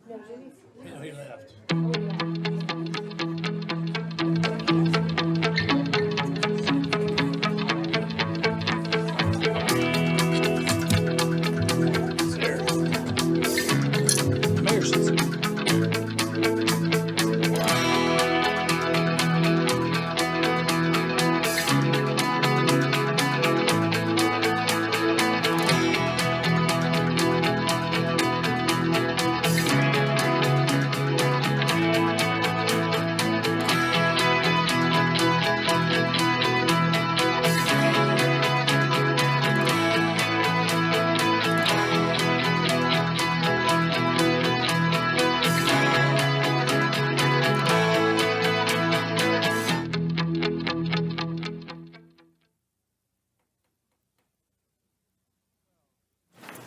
He left. Mayor says.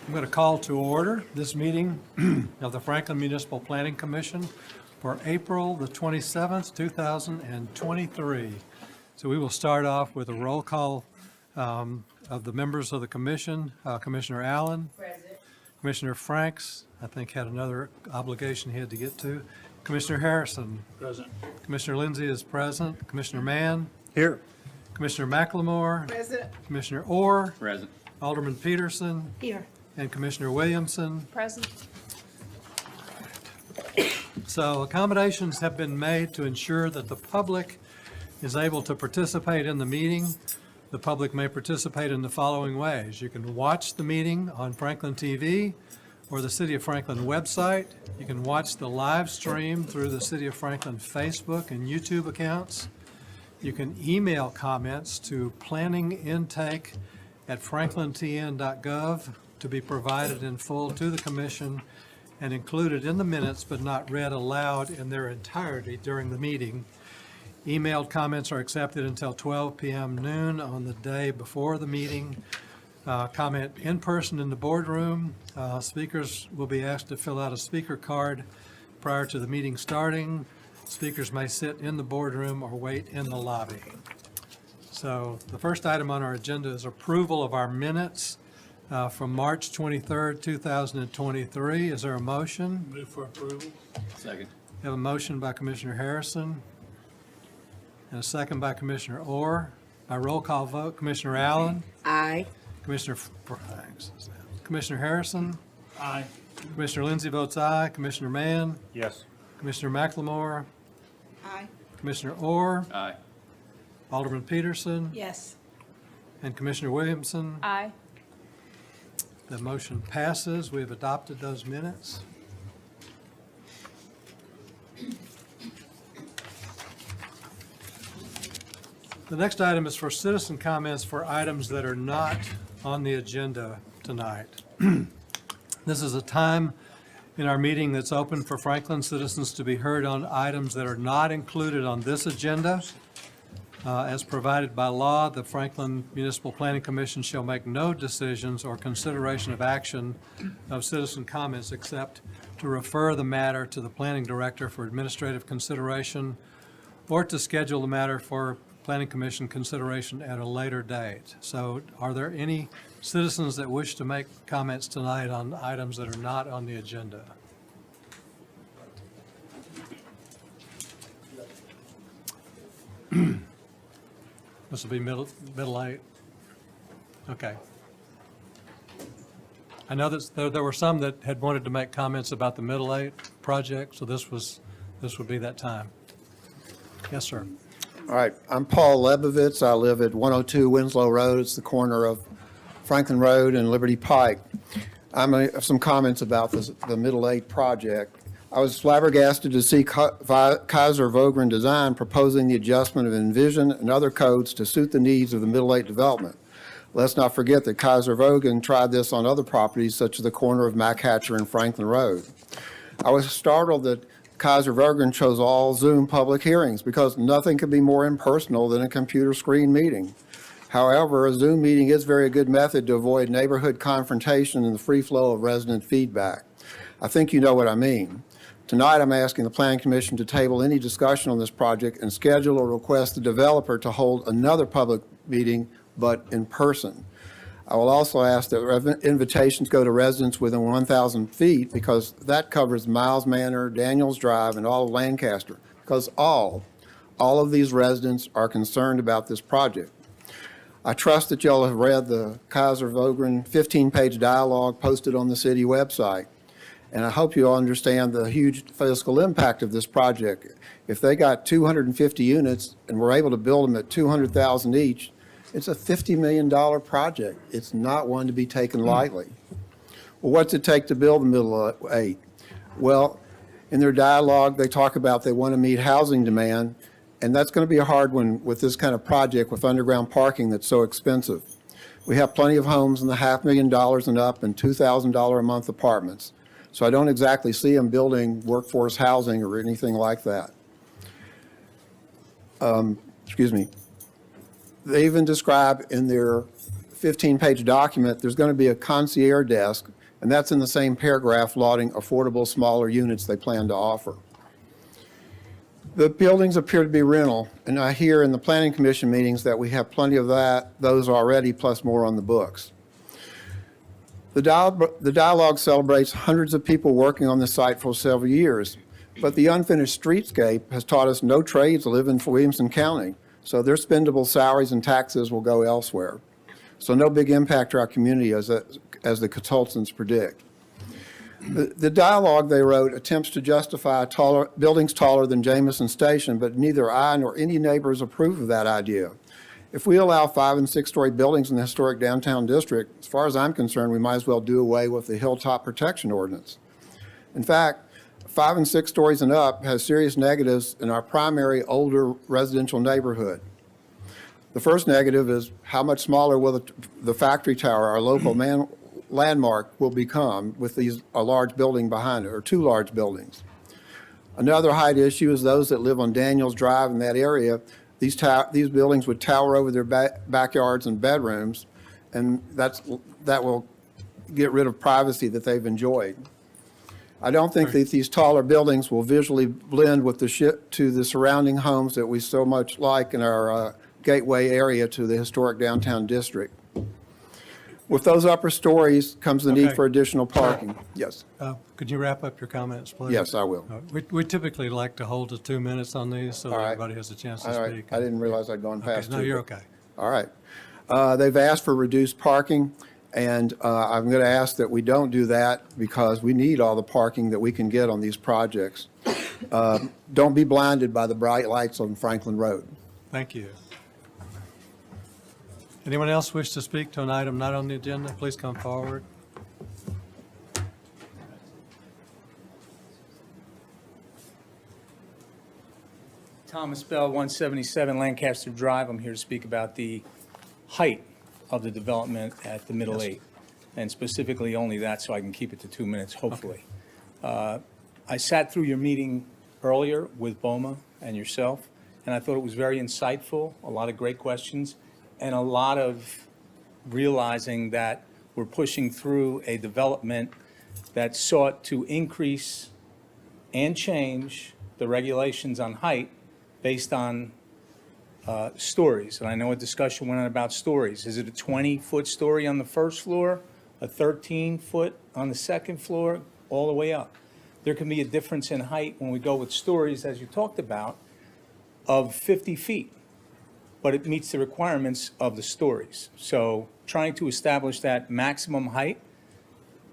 I'm going to call to order this meeting of the Franklin Municipal Planning Commission for April the 27th, 2023. So we will start off with a roll call of the members of the commission. Commissioner Allen. Present. Commissioner Franks, I think, had another obligation he had to get to. Commissioner Harrison. Present. Commissioner Lindsay is present. Commissioner Mann. Here. Commissioner McLemore. Present. Commissioner Orr. Present. Alderman Peterson. Here. And Commissioner Williamson. Present. So accommodations have been made to ensure that the public is able to participate in the meeting. The public may participate in the following ways. You can watch the meeting on Franklin TV or the City of Franklin website. You can watch the live stream through the City of Franklin Facebook and YouTube accounts. You can email comments to planningintake@franklintn.gov to be provided in full to the commission and included in the minutes, but not read aloud in their entirety during the meeting. Emailed comments are accepted until 12 p.m. noon on the day before the meeting. Comment in person in the boardroom. Speakers will be asked to fill out a speaker card prior to the meeting starting. Speakers may sit in the boardroom or wait in the lobby. So the first item on our agenda is approval of our minutes from March 23rd, 2023. Is there a motion? Move for approval. Second. We have a motion by Commissioner Harrison and a second by Commissioner Orr. By roll call vote, Commissioner Allen, Aye. Commissioner Harrison, Aye. Commissioner Lindsay votes aye, Commissioner Mann, Yes. Commissioner McLemore, Aye. Commissioner Orr, Aye. Alderman Peterson, Yes. and Commissioner Williamson. Aye. The motion passes. We have adopted those minutes. The next item is for citizen comments for items that are not on the agenda tonight. This is a time in our meeting that's open for Franklin citizens to be heard on items that are not included on this agenda. As provided by law, the Franklin Municipal Planning Commission shall make no decisions or consideration of action of citizen comments except to refer the matter to the planning director for administrative consideration or to schedule the matter for Planning Commission consideration at a later date. So are there any citizens that wish to make comments tonight on items that are not on the agenda? This will be middle eight. Okay. I know that there were some that had wanted to make comments about the middle eight project, so this would be that time. Yes, sir. All right, I'm Paul Lebovitz. I live at 102 Winslow Road. It's the corner of Franklin Road and Liberty Pike. I have some comments about the Middle Eight project. I was flabbergasted to see Kaiser Vogren Design proposing the adjustment of Envision and other codes to suit the needs of the Middle Eight development. Let's not forget that Kaiser Vogren tried this on other properties such as the corner of Mac Hatcher and Franklin Road. I was startled that Kaiser Vogren chose all Zoom public hearings because nothing could be more impersonal than a computer screen meeting. However, a Zoom meeting is a very good method to avoid neighborhood confrontation and the free flow of resident feedback. I think you know what I mean. Tonight, I'm asking the Planning Commission to table any discussion on this project and schedule or request the developer to hold another public meeting, but in person. I will also ask that invitations go to residents within 1,000 feet because that covers Miles Manor, Daniels Drive, and all of Lancaster, because all of these residents are concerned about this project. I trust that y'all have read the Kaiser Vogren 15-page dialogue posted on the city website, and I hope you all understand the huge fiscal impact of this project. If they got 250 units and we're able to build them at $200,000 each, it's a $50 million project. It's not one to be taken lightly. Well, what's it take to build the Middle Eight? Well, in their dialogue, they talk about they want to meet housing demand, and that's going to be a hard one with this kind of project with underground parking that's so expensive. We have plenty of homes in the $500,000 and up and $2,000 a month apartments. So I don't exactly see them building workforce housing or anything like that. Excuse me. They even describe in their 15-page document, there's going to be a concierge desk, and that's in the same paragraph lauding affordable smaller units they plan to offer. The buildings appear to be rental, and I hear in the Planning Commission meetings that we have plenty of those already, plus more on the books. The dialogue celebrates hundreds of people working on the site for several years, but the unfinished streetscape has taught us no trades live in Williamson County, so their spendable salaries and taxes will go elsewhere. So no big impact to our community as the consultants predict. The dialogue they wrote attempts to justify buildings taller than Jameson Station, but neither I nor any neighbors approve of that idea. If we allow 5- and 6-story buildings in the historic downtown district, as far as I'm concerned, we might as well do away with the hilltop protection ordinance. In fact, 5 and 6 stories and up has serious negatives in our primary older residential neighborhood. The first negative is how much smaller will the factory tower, our local landmark, will become with a large building behind it, or 2 large buildings. Another height issue is those that live on Daniels Drive in that area. These buildings would tower over their backyards and bedrooms, and that will get rid of privacy that they've enjoyed. I don't think that these taller buildings will visually blend with the surrounding homes that we so much like in our gateway area to the historic downtown district. With those upper stories comes the need Okay. for additional parking. Yes, Could you wrap up your comments, please? yes, I will. We typically like to hold to 2 minutes on these so All right. everybody has a chance to All right, speak. I didn't realize I'd gone Okay, past no, 2. you're okay. All right. They've asked for reduced parking, and I'm going to ask that we don't do that because we need all the parking that we can get on these projects. Don't be blinded by the bright lights on Franklin Road. Thank you. Anyone else wish to speak to an item not on the agenda? Please come forward. Thomas Bell, 177 Lancaster Drive. I'm here to speak about the height of the development at the Middle Eight, and specifically only that, so I can keep it to 2 minutes, hopefully. I sat through your meeting earlier with BOMA and yourself, and I thought it was very insightful, a lot of great questions, and a lot of realizing that we're pushing through a development that sought to increase and change the regulations on height based on stories. And I know a discussion went on about stories. Is it a 20-foot story on the first floor, a 13-foot on the second floor, all the way up? There can be a difference in height when we go with stories, as you talked about, of 50 feet, but it meets the requirements of the stories. So trying to establish that maximum height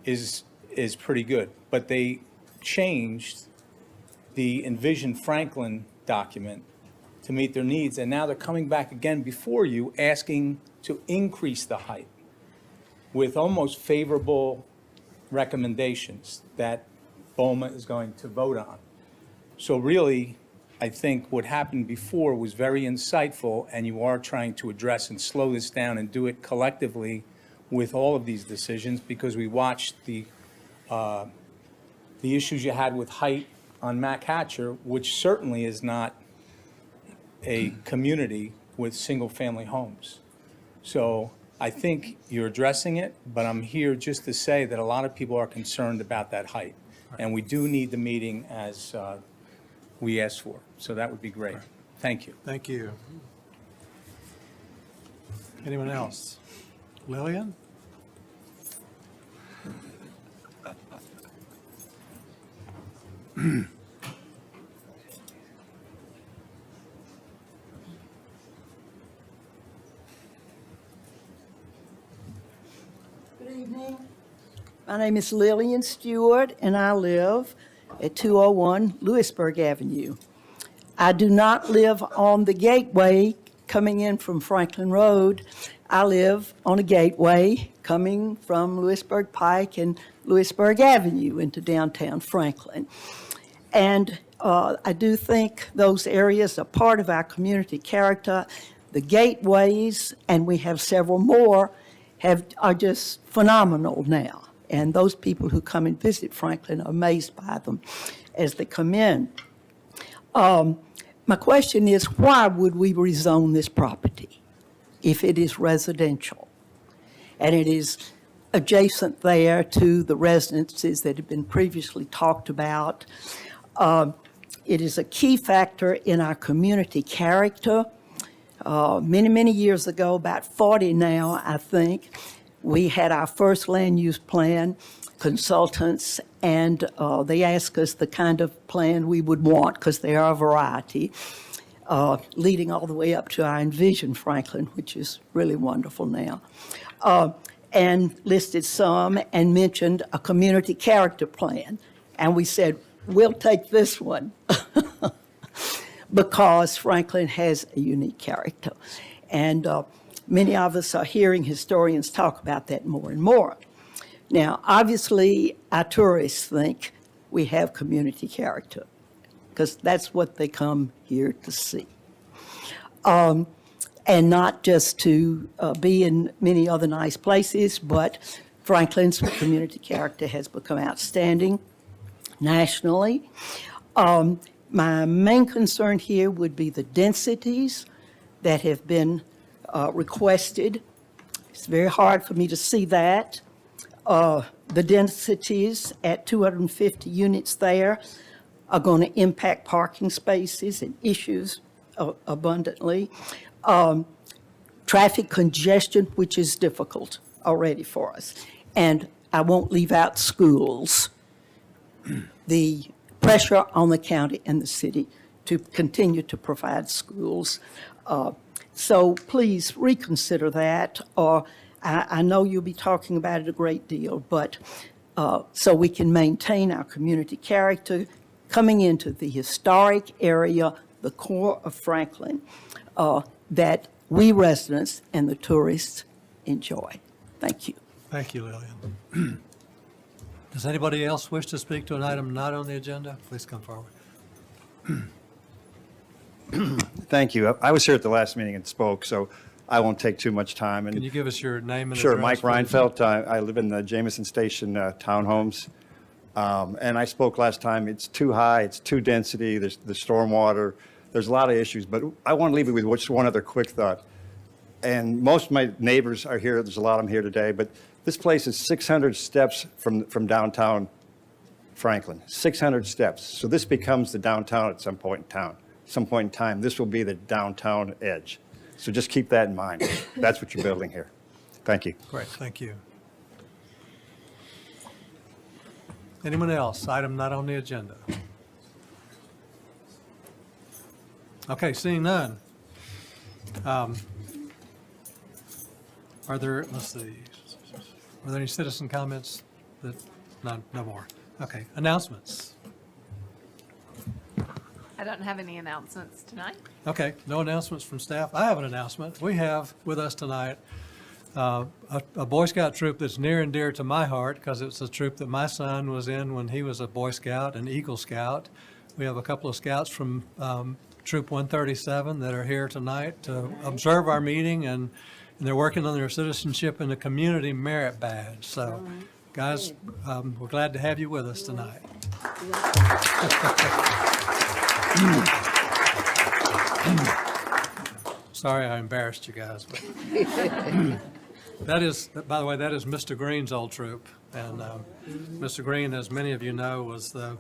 is pretty good. But they changed the Envision Franklin document to meet their needs, and now they're coming back again before you asking to increase the height with almost favorable recommendations that BOMA is going to vote on. So really, I think what happened before was very insightful, and you are trying to address and slow this down and do it collectively with all of these decisions, because we watched the issues you had with height on Mac Hatcher, which certainly is not a community with single-family homes. So I think you're addressing it, but I'm here just to say that a lot of people are concerned about that height. And we do need the meeting as we asked for. So that would be great. Thank you. Thank you. Anyone else? Lillian? Good evening. My name is Lillian Stewart, and I live at 201 Lewisburg Avenue. I do not live on the gateway coming in from Franklin Road. I live on a gateway coming from Lewisburg Pike and Lewisburg Avenue into downtown Franklin. And I do think those areas are part of our community character. The gateways, and we have several more, are just phenomenal now. And those people who come and visit Franklin are amazed by them as they come in. My question is, why would we rezone this property if it is residential? And it is adjacent there to the residences that have been previously talked about. It is a key factor in our community character. Many, many years ago, about 40 now, I think, we had our first land use plan consultants, and they asked us the kind of plan we would want, because there are a variety, leading all the way up to our Envision Franklin, which is really wonderful now, and listed some and mentioned a community character plan. And we said, we'll take this one because Franklin has a unique character. And many of us are hearing historians talk about that more and more. Now, obviously, our tourists think we have community character because that's what they come here to see. And not just to be in many other nice places, but Franklin's community character has become outstanding nationally. My main concern here would be the densities that have been requested. It's very hard for me to see that. The densities at 250 units there are going to impact parking spaces and issues abundantly. Traffic congestion, which is difficult already for us. And I won't leave out schools. The pressure on the county and the city to continue to provide schools. So please reconsider that, or I know you'll be talking about it a great deal, but so we can maintain our community character coming into the historic area, the core of Franklin, that we residents and the tourists enjoy. Thank you. Thank you, Lillian. Does anybody else wish to speak to an item not on the agenda? Please come forward. Thank you. I was here at the last meeting and spoke, so I won't take too much time. Can And you give us your name and address? sure, Mike please? Reinfeldt. I live in the Jameson Station townhomes. And I spoke last time. It's too high. It's too density. There's the stormwater. There's a lot of issues. But I want to leave you with just one other quick thought. And most of my neighbors are here. There's a lot of them here today. But this place is 600 steps from downtown Franklin. 600 steps. So this becomes the downtown at some point in time. This will be the downtown edge. So just keep that in mind. That's what you're building here. Thank you. Great, thank you. Anyone else? Item not on the agenda. Okay, seeing none. Are there, let's see, are there any citizen comments? No more. Okay, announcements. I don't have any announcements tonight. Okay, no announcements from staff. I have an announcement. We have with us tonight a Boy Scout troop that's near and dear to my heart because it's a troop that my son was in when he was a Boy Scout and Eagle Scout. We have a couple of scouts from Troop 137 that are here tonight to observe our meeting, and they're working on their citizenship and the community merit badge. So, guys, we're glad to have you with us tonight. Sorry I embarrassed you guys, but that is, by the way, that is Mr. Green's old troop. And Mr. Green, as many of you know, was the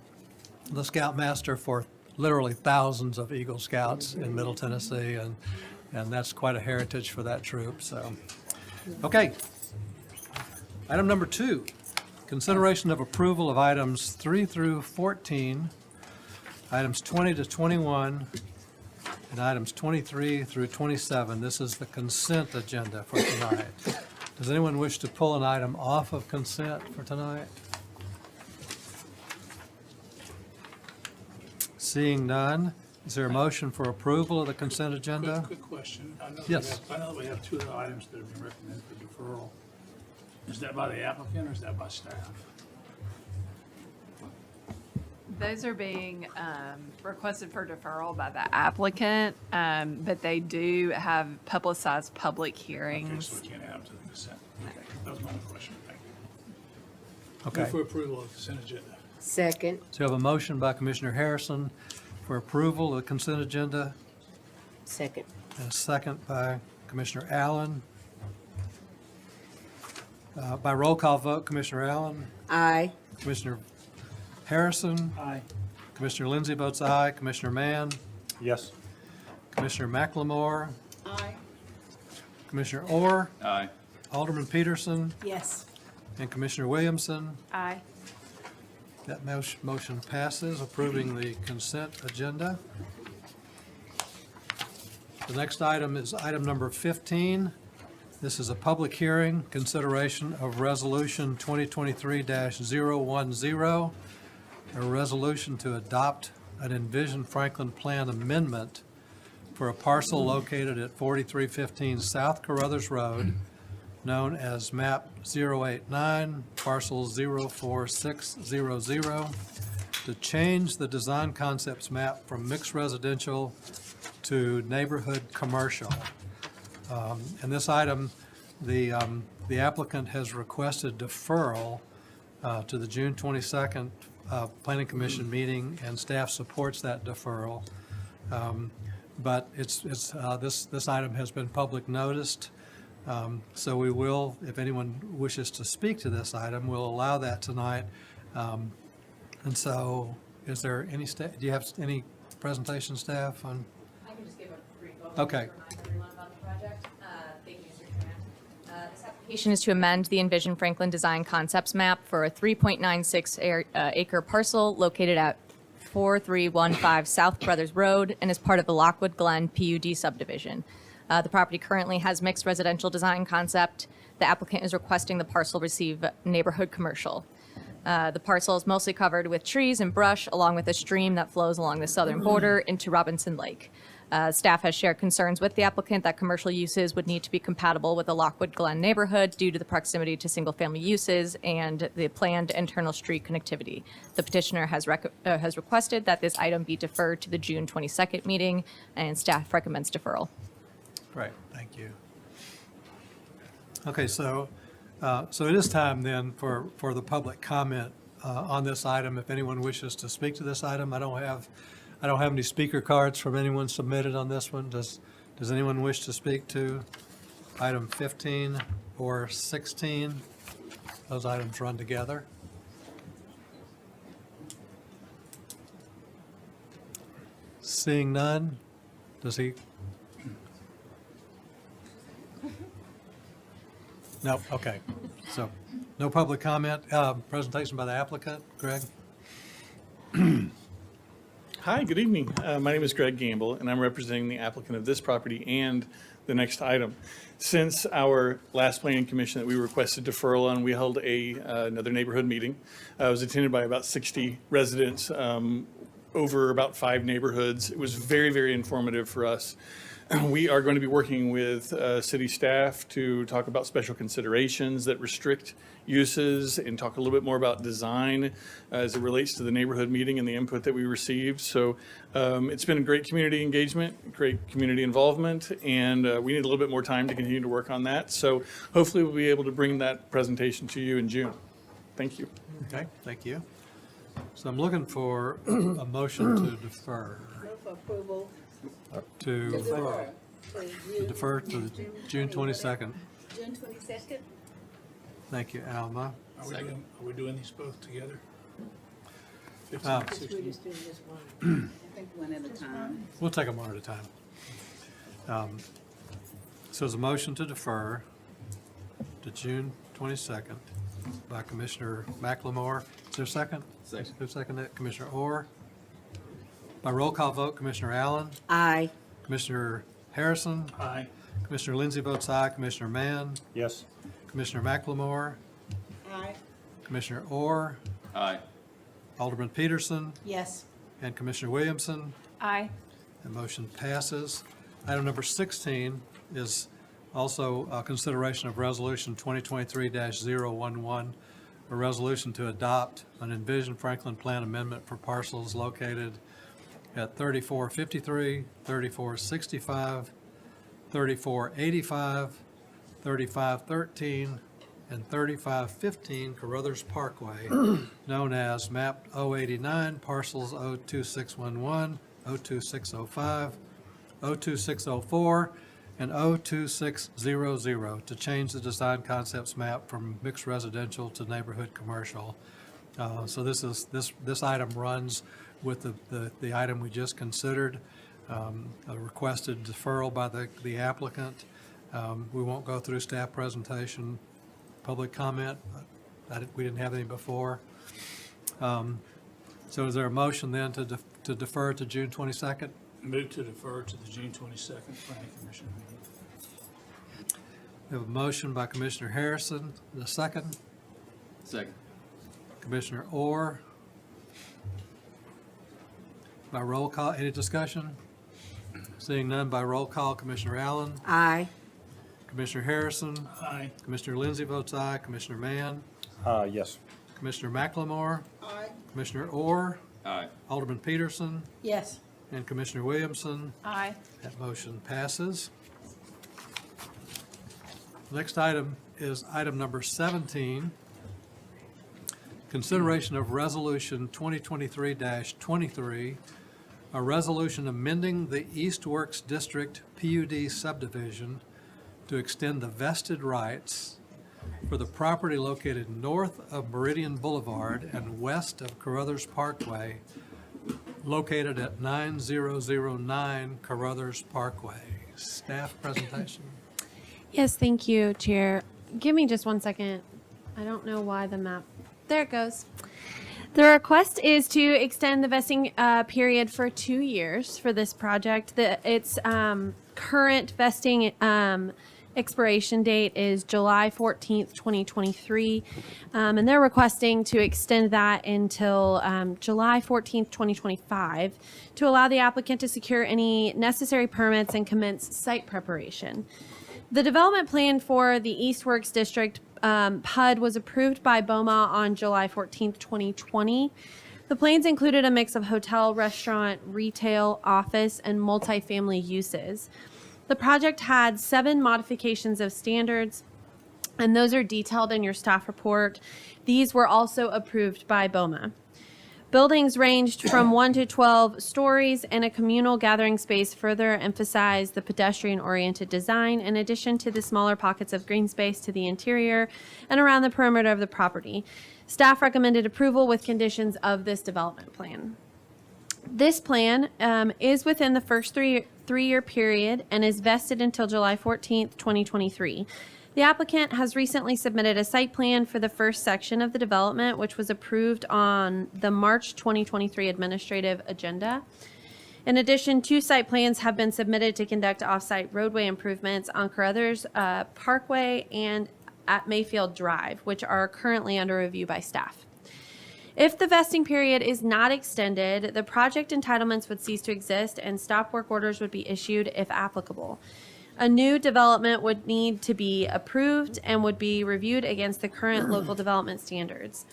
scoutmaster for literally thousands of Eagle Scouts in Middle Tennessee, and that's quite a heritage for that troop, so. Okay. Item number 2, consideration of approval of items 3 through 14 items 20 to 21, and items 23 through 27. This is the consent agenda for tonight. Does anyone wish to pull an item off of consent for tonight? Seeing none, is there a motion for approval of the consent agenda? Quick question. I know that Yes. I know we have two other items that have been recommended for deferral. Is that by the applicant or is that by staff? Those are being requested for deferral by the applicant, but they do have publicized public Okay, hearings. so we can't add them to the consent. Okay, that was my only question. Thank you. Okay. Move for approval of the consent agenda. Second. So we have a motion by Commissioner Harrison for approval of the consent agenda, Second. and a second by Commissioner Allen. By roll call vote, Commissioner Allen, Aye. Commissioner Harrison, Aye. Commissioner Lindsay votes aye, Commissioner Mann, Yes. Commissioner McLemore, Aye. Commissioner Orr, Aye. Alderman Peterson, Yes. and Commissioner Williamson. Aye. That motion passes, approving the consent agenda. The next item is item number 15. This is a public hearing, consideration of Resolution 2023-010, a resolution to adopt an Envision Franklin Plan amendment for a parcel located at 4315 South Carruthers Road, known as map 089, parcel 04600, to change the design concepts map from mixed residential to neighborhood commercial. In this item, the applicant has requested deferral to the June 22nd Planning Commission meeting, and staff supports that deferral. But this item has been public noticed. So we will, if anyone wishes to speak to this item, we'll allow that tonight. And so, is there any, do you have any presentation staff on? I can just give a brief overview. Okay. To remind everyone about the project. Thank you, Mr. Chairman. This application is to amend the Envision Franklin Design Concepts Map for a 3.96 acre parcel located at 4315 South Brothers Road and is part of the Lockwood Glen PUD subdivision. The property currently has mixed residential design concept. The applicant is requesting the parcel receive neighborhood commercial. The parcel is mostly covered with trees and brush, along with a stream that flows along the southern border into Robinson Lake. Staff has shared concerns with the applicant that commercial uses would need to be compatible with the Lockwood Glen neighborhood due to the proximity to single-family uses and the planned internal street connectivity. The petitioner has requested that this item be deferred to the June 22nd meeting, and staff recommends deferral. Great, thank you. Okay, so it is time then for the public comment on this item. If anyone wishes to speak to this item, I don't have any speaker cards from anyone submitted on this one. Does anyone wish to speak to item 15 or 16? Those items run together. Seeing none, does he? No, okay. So, no public comment. Presentation by the applicant. Greg? Hi, good evening. My name is Greg Gamble, and I'm representing the applicant of this property and the next item. Since our last planning commission that we requested deferral on, we held another neighborhood meeting. It was attended by about 60 residents over about 5 neighborhoods. It was very, very informative for us. We are going to be working with city staff to talk about special considerations that restrict uses and talk a little bit more about design as it relates to the neighborhood meeting and the input that we received. So it's been a great community engagement, great community involvement, and we need a little bit more time to continue to work on that. So hopefully we'll be able to bring that presentation to you in June. Thank you. Okay, thank you. So I'm looking for a motion to defer. Approval. To defer to the June 22nd. June 22nd? Thank you, Alma. Are we doing these both together? Uh, 15, 16. We're just doing this one. I think one at a time. We'll take them one at a time. So there's a motion to defer to June 22nd by Commissioner McLemore. Is there a second? Second. Who seconded it? Commissioner Orr? By roll call vote, Commissioner Allen, Aye. Commissioner Harrison, Aye. Commissioner Lindsey votes aye, Commissioner Mann, Yes. Commissioner McLemore, Aye. Commissioner Orr, Aye. Alderman Peterson, Yes. and Commissioner Williamson. Aye. The motion passes. Item number 16 is also consideration of Resolution 2023-011, a resolution to adopt an Envision Franklin Plan amendment for parcels located at 3453, 3465, 3485, 3513, and 3515 Carruthers Parkway, known as MAP 089, parcels 02611, 02605, 02604, and 02600, to change the design concepts map from mixed residential to neighborhood commercial. So this item runs with the item we just considered, a requested deferral by the applicant. We won't go through staff presentation, public comment. We didn't have any before. So is there a motion then to defer to June 22nd? Move to defer to the June 22nd planning commission meeting. We have a motion by Commissioner Harrison, and a second. Second. Commissioner Orr. By roll call, any discussion? Seeing none, by roll call, Commissioner Allen, Aye. Commissioner Harrison, Aye. Commissioner Lindsey votes aye, Commissioner Mann, Yes. Commissioner McLemore, Commissioner Orr, Aye. Alderman Peterson, Yes. and Commissioner Williamson. Aye. That motion passes. Next item is item number 17, consideration of Resolution 2023-23, a resolution amending the East Works District PUD subdivision to extend the vested rights for the property located north of Meridian Boulevard and west of Carruthers Parkway, located at 9009 Carruthers Parkway. Staff presentation. Yes, thank you, Chair. Give me just 1 second. I don't know why the map. There it goes. The request is to extend the vesting period for 2 years for this project. Its current vesting expiration date is July 14th, 2023. And they're requesting to extend that until July 14th, 2025 to allow the applicant to secure any necessary permits and commence site preparation. The development plan for the East Works District PUD was approved by BOMA on July 14th, 2020. The plans included a mix of hotel, restaurant, retail, office, and multifamily uses. The project had 7 modifications of standards, and those are detailed in your staff report. These were also approved by BOMA. Buildings ranged from 1 to 12 stories, and a communal gathering space further emphasized the pedestrian-oriented design, in addition to the smaller pockets of green space to the interior and around the perimeter of the property. Staff recommended approval with conditions of this development plan. This plan is within the first three-year period and is vested until July 14th, 2023. The applicant has recently submitted a site plan for the first section of the development, which was approved on the March 2023 administrative agenda. In addition, 2 site plans have been submitted to conduct off-site roadway improvements on Carruthers Parkway and at Mayfield Drive, which are currently under review by staff. If the vesting period is not extended, the project entitlements would cease to exist and stop work orders would be issued if applicable. A new development would need to be approved and would be reviewed against the current local development standards.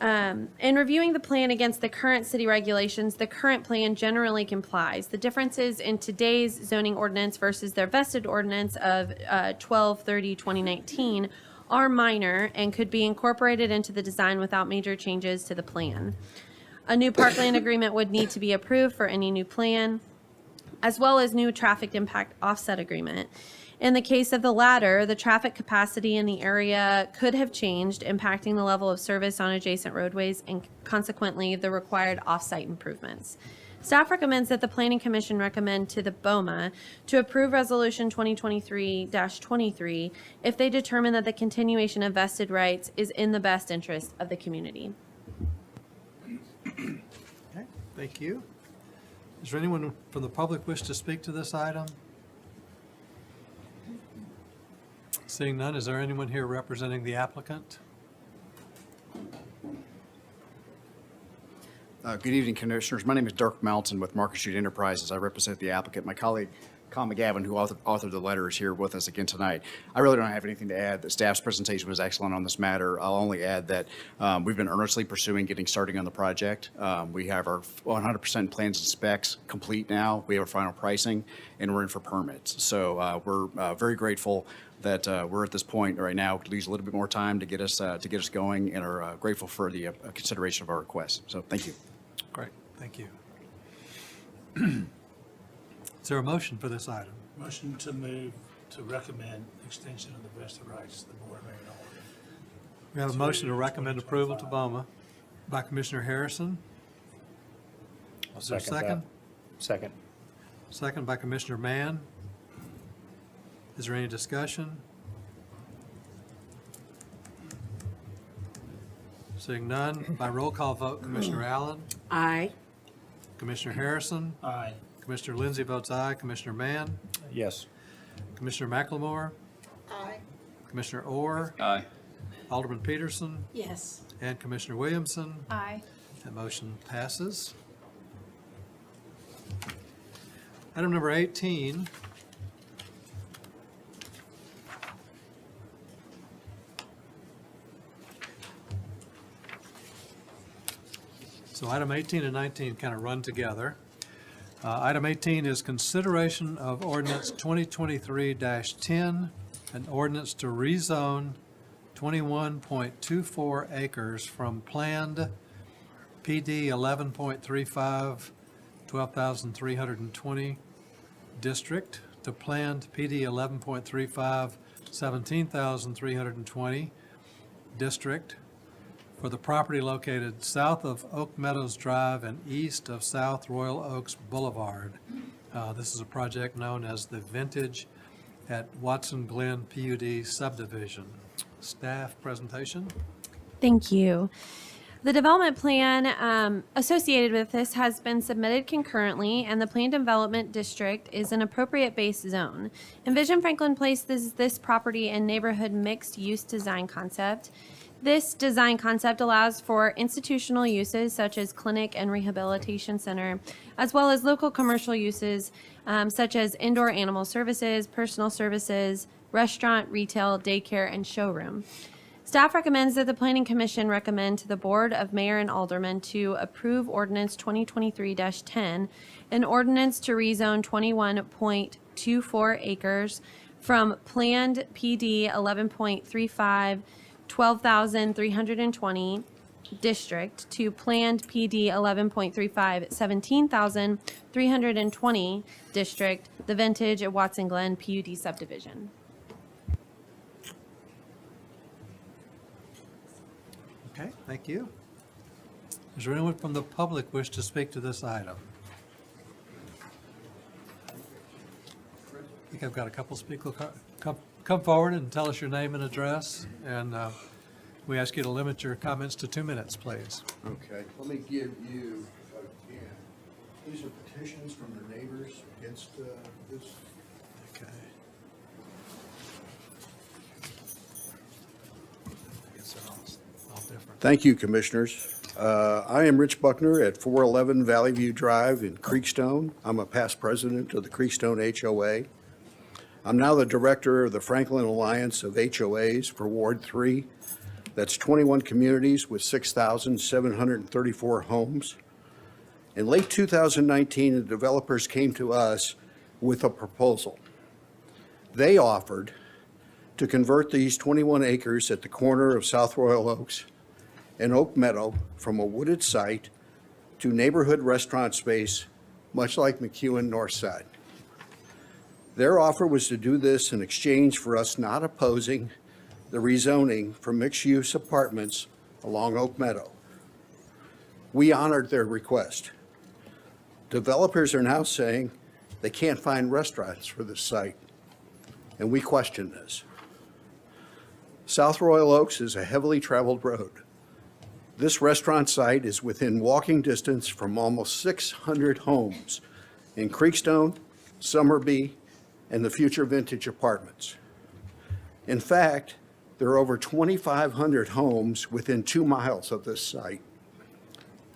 In reviewing the plan against the current city regulations, the current plan generally complies. The differences in today's zoning ordinance versus their vested ordinance of 12/30/2019 are minor and could be incorporated into the design without major changes to the plan. A new parkland agreement would need to be approved for any new plan, as well as new traffic impact offset agreement. In the case of the latter, the traffic capacity in the area could have changed, impacting the level of service on adjacent roadways and consequently the required off-site improvements. Staff recommends that the Planning Commission recommend to the BOMA to approve Resolution 2023-23 if they determine that the continuation of vested rights is in the best interest of the community. Okay, thank you. Is there anyone from the public wish to speak to this item? Seeing none, is there anyone here representing the applicant? Good evening, Commissioners. My name is Dirk Melton with Market Street Enterprises. I represent the applicant. My colleague, Con McGavin, who authored the letter, is here with us again tonight. I really don't have anything to add. The staff's presentation was excellent on this matter. I'll only add that we've been earnestly pursuing getting starting on the project. We have our 100% plans and specs complete now. We have our final pricing, and we're in for permits. So we're very grateful that we're at this point right now. It leaves a little bit more time to get us going, and are grateful for the consideration of our request. So thank you. Great, thank you. Is there a motion for this item? Motion to move to recommend extension of the vested rights to the Board of Mayor and Aldermen. We have a motion to recommend approval to BOMA by Commissioner Harrison. Is there a second? Second. Second by Commissioner Mann. Is there any discussion? Seeing none, by roll call vote, Commissioner Allen, Aye. Commissioner Harrison, Aye. Commissioner Lindsay votes aye, Commissioner Mann, Yes. Commissioner McLemore, Aye. Commissioner Orr, Aye. Alderman Peterson, Yes. and Commissioner Williamson. Aye. That motion passes. Item number 18. So item 18 and 19 kind of run together. Item 18 is consideration of ordinance 2023-10, an ordinance to rezone 21.24 acres from planned PD 11.35, 12,320 district to planned PD 11.35, 17,320 district for the property located south of Oak Meadows Drive and east of South Royal Oaks Boulevard. This is a project known as the Vintage at Watson Glen PUD subdivision. Staff presentation. Thank you. The development plan associated with this has been submitted concurrently, and the planned development district is an appropriate base zone. Envision Franklin places this property in neighborhood mixed-use design concept. This design concept allows for institutional uses such as clinic and rehabilitation center, as well as local commercial uses such as indoor animal services, personal services, restaurant, retail, daycare, and showroom. Staff recommends that the Planning Commission recommend to the Board of Mayor and Aldermen to approve Ordinance 2023-10, an ordinance to rezone 21.24 acres from planned PD 11.35, 12,320 district to planned PD 11.35, 17,320 district, the Vintage at Watson Glen PUD subdivision. Okay, thank you. Is there anyone from the public wish to speak to this item? I think I've got a couple people come forward and tell us your name and address, and we ask you to limit your comments to 2 minutes, please. Okay, let me give you, again, these are petitions from the neighbors against this. Okay. I guess they're all different. Thank you, Commissioners. I am Rich Buckner at 411 Valley View Drive in Creekstone. I'm a past president of the Creekstone HOA. I'm now the director of the Franklin Alliance of HOAs for Ward 3. That's 21 communities with 6,734 homes. In late 2019, the developers came to us with a proposal. They offered to convert these 21 acres at the corner of South Royal Oaks and Oak Meadow from a wooded site to neighborhood restaurant space, much like McEwen Northside. Their offer was to do this in exchange for us not opposing the rezoning for mixed-use apartments along Oak Meadow. We honored their request. Developers are now saying they can't find restaurants for this site, and we question this. South Royal Oaks is a heavily traveled road. This restaurant site is within walking distance from almost 600 homes in Creekstone, Summerby, and the future Vintage Apartments. In fact, there are over 2,500 homes within 2 miles of this site.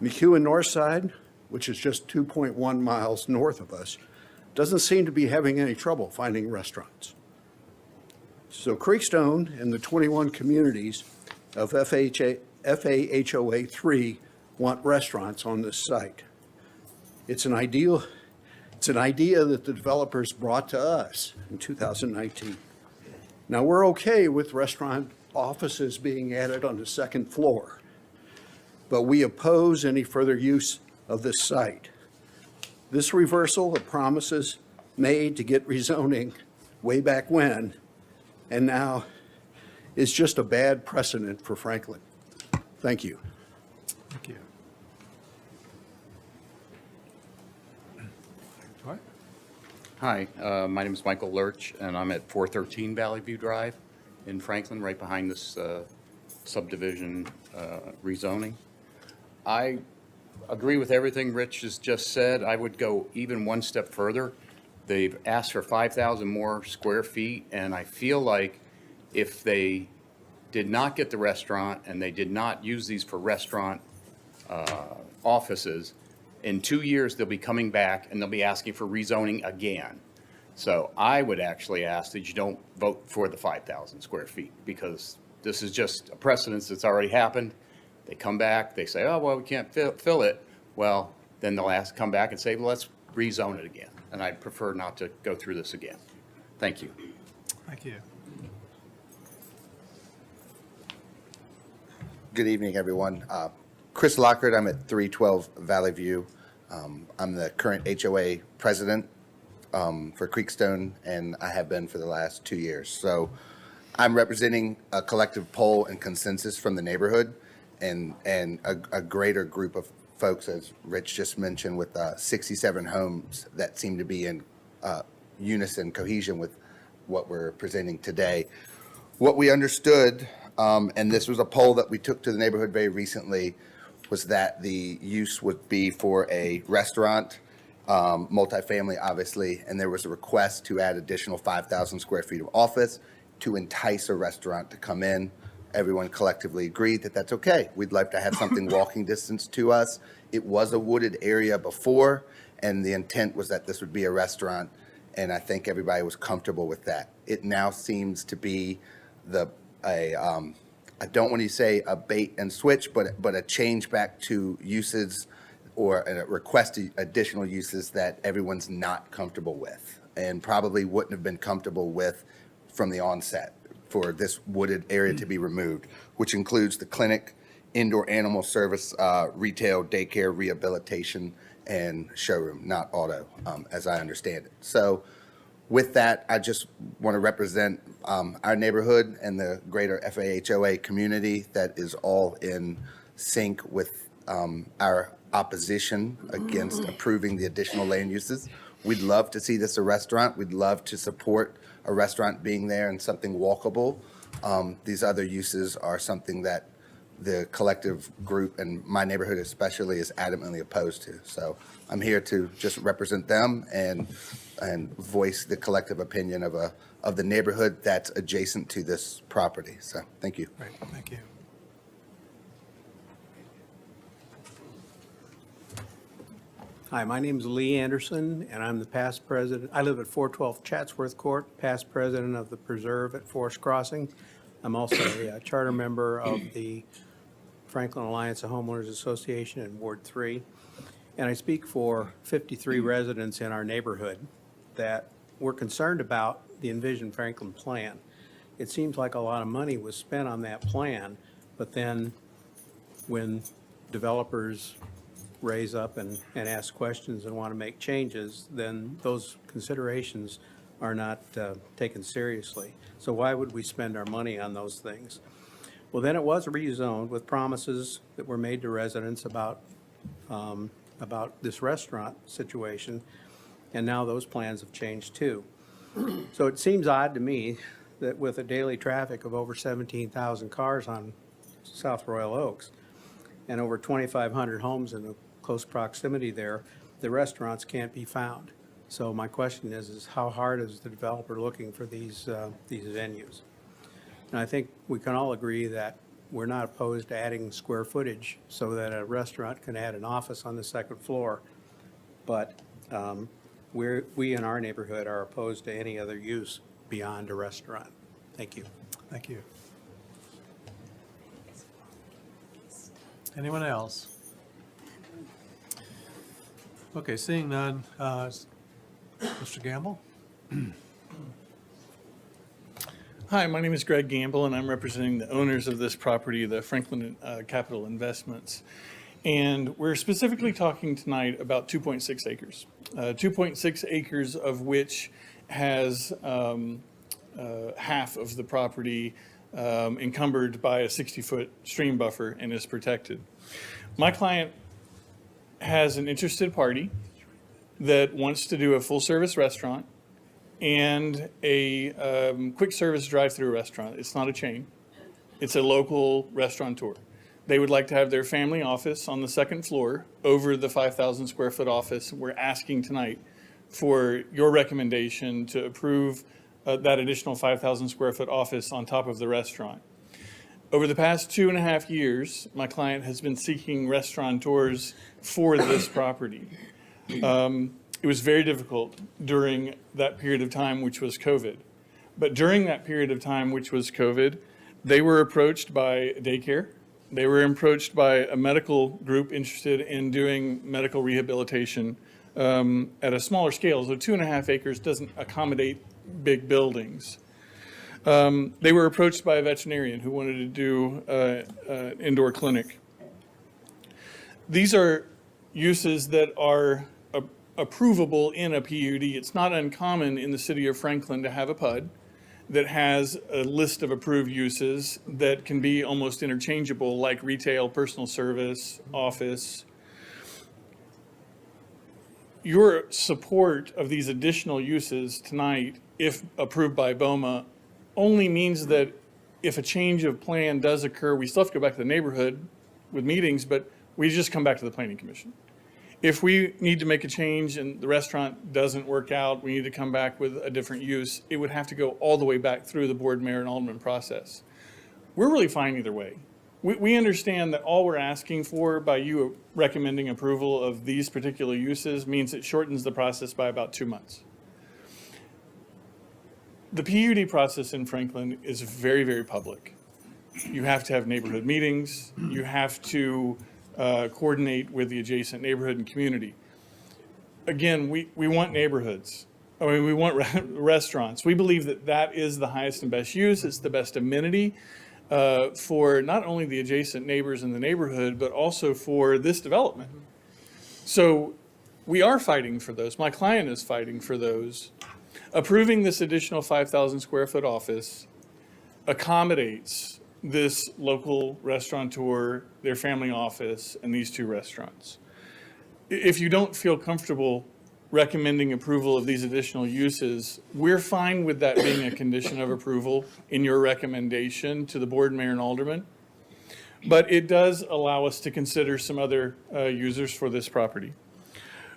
McEwen Northside, which is just 2.1 miles north of us, doesn't seem to be having any trouble finding restaurants. So Creekstone and the 21 communities of FAHOA 3 want restaurants on this site. It's an idea that the developers brought to us in 2019. Now, we're okay with restaurant offices being added on the second floor, but we oppose any further use of this site. This reversal of promises made to get rezoning way back when, and now is just a bad precedent for Franklin. Thank you. Thank you. All right. Hi, my name is Michael Lurch, and I'm at 413 Valley View Drive in Franklin, right behind this subdivision rezoning. I agree with everything Rich has just said. I would go even one step further. They've asked for 5,000 more square feet, and I feel like if they did not get the restaurant and they did not use these for restaurant offices, in 2 years, they'll be coming back and they'll be asking for rezoning again. So I would actually ask that you don't vote for the 5,000 square feet, because this is just a precedence that's already happened. They come back, they say, oh, well, we can't fill it. Well, then they'll come back and say, well, let's rezone it again. And I'd prefer not to go through this again. Thank you. Thank you. Good evening, everyone. Chris Lockhart, I'm at 312 Valley View. I'm the current HOA president for Creekstone, and I have been for the last 2 years. So I'm representing a collective poll and consensus from the neighborhood and a greater group of folks, as Rich just mentioned, with 67 homes that seem to be in unison, cohesion with what we're presenting today. What we understood, and this was a poll that we took to the neighborhood very recently, was that the use would be for a restaurant, multifamily, obviously, and there was a request to add additional 5,000 square feet of office to entice a restaurant to come in. Everyone collectively agreed that that's okay. We'd like to have something walking distance to us. It was a wooded area before, and the intent was that this would be a restaurant, and I think everybody was comfortable with that. It now seems to be I don't want to say a bait and switch, but a change back to uses or a request to additional uses that everyone's not comfortable with and probably wouldn't have been comfortable with from the onset for this wooded area to be removed, which includes the clinic, indoor animal service, retail, daycare, rehabilitation, and showroom, not auto, as I understand it. So with that, I just want to represent our neighborhood and the greater FAHOA community that is all in sync with our opposition against approving the additional land uses. We'd love to see this a restaurant. We'd love to support a restaurant being there and something walkable. These other uses are something that the collective group and my neighborhood especially is adamantly opposed to. So I'm here to just represent them and voice the collective opinion of the neighborhood that's adjacent to this property. So thank you. Great, thank you. Hi, my name is Lee Anderson, and I'm the past president. I live at 412 Chatsworth Court, past president of the Preserve at Forest Crossing. I'm also a charter member of the Franklin Alliance of Homeowners Association in Ward 3. And I speak for 53 residents in our neighborhood that we're concerned about the Envision Franklin plan. It seems like a lot of money was spent on that plan, but then when developers raise up and ask questions and want to make changes, then those considerations are not taken seriously. So why would we spend our money on those things? Well, then it was rezoned with promises that were made to residents about this restaurant situation, and now those plans have changed too. So it seems odd to me that with a daily traffic of over 17,000 cars on South Royal Oaks and over 2,500 homes in close proximity there, the restaurants can't be found. So my question is how hard is the developer looking for these venues? And I think we can all agree that we're not opposed to adding square footage so that a restaurant can add an office on the second floor. But we in our neighborhood are opposed to any other use beyond a restaurant. Thank you. Thank you. Anyone else? Okay, seeing none, Mr. Gamble? Hi, my name is Greg Gamble, and I'm representing the owners of this property, the Franklin Capital Investments. And we're specifically talking tonight about 2.6 acres. 2.6 acres of which has half of the property encumbered by a 60-foot stream buffer and is protected. My client has an interested party that wants to do a full-service restaurant and a quick service drive-through restaurant. It's not a chain. It's a local restaurateur. They would like to have their family office on the second floor over the 5,000 square foot office. We're asking tonight for your recommendation to approve that additional 5,000 square foot office on top of the restaurant. Over the past 2.5 years, my client has been seeking restaurateurs for this property. It was very difficult during that period of time, which was COVID. But during that period of time, which was COVID, they were approached by a daycare. They were approached by a medical group interested in doing medical rehabilitation at a smaller scale. So 2.5 acres doesn't accommodate big buildings. They were approached by a veterinarian who wanted to do an indoor clinic. These are uses that are approvable in a PUD. It's not uncommon in the city of Franklin to have a PUD that has a list of approved uses that can be almost interchangeable, like retail, personal service, office. Your support of these additional uses tonight, if approved by BOMA, only means that if a change of plan does occur, we still have to go back to the neighborhood with meetings, but we just come back to the Planning Commission. If we need to make a change and the restaurant doesn't work out, we need to come back with a different use, it would have to go all the way back through the board, mayor, and alderman process. We're really fine either way. We understand that all we're asking for by you recommending approval of these particular uses means it shortens the process by about 2 months. The PUD process in Franklin is very, very public. You have to have neighborhood meetings. You have to coordinate with the adjacent neighborhood and community. Again, we want neighborhoods. I mean, we want restaurants. We believe that that is the highest and best use. It's the best amenity for not only the adjacent neighbors in the neighborhood, but also for this development. So we are fighting for those. My client is fighting for those. Approving this additional 5,000 square foot office accommodates this local restaurateur, their family office, and these 2 restaurants. If you don't feel comfortable recommending approval of these additional uses, we're fine with that being a condition of approval in your recommendation to the board, mayor, and alderman. But it does allow us to consider some other users for this property.